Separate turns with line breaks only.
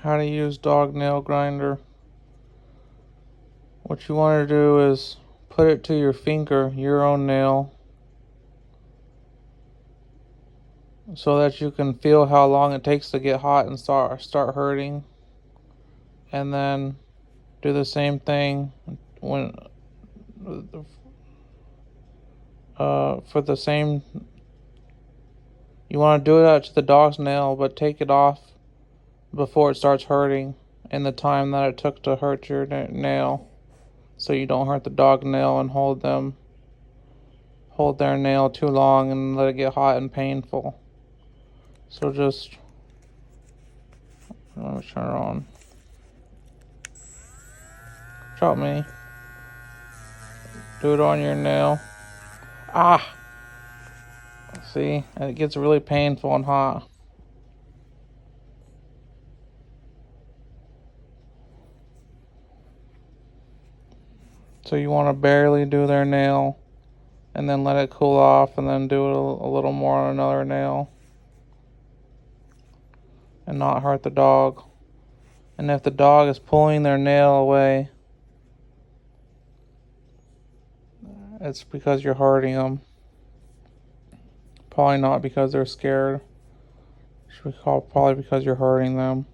How to use dog nail grinder. What you want to do is put it to your finger, your own nail, so that you can feel how long it takes to get hot and start hurting. And then do the same thing when for the same. You want to do it out to the dog's nail, but take it off before it starts hurting in the time that it took to hurt your nail, so you don't hurt the dog nail and hold their nail too long and let it get hot and painful. So just let me turn it on. Drop me. Do it on your nail. Ah! See? And it gets really painful and hot. So you want to barely do their nail and then let it cool off and then do it a little more on another nail and not hurt the dog. And if the dog is pulling their nail away, it's because you're hurting them. Probably not because they're scared. Probably because you're hurting them.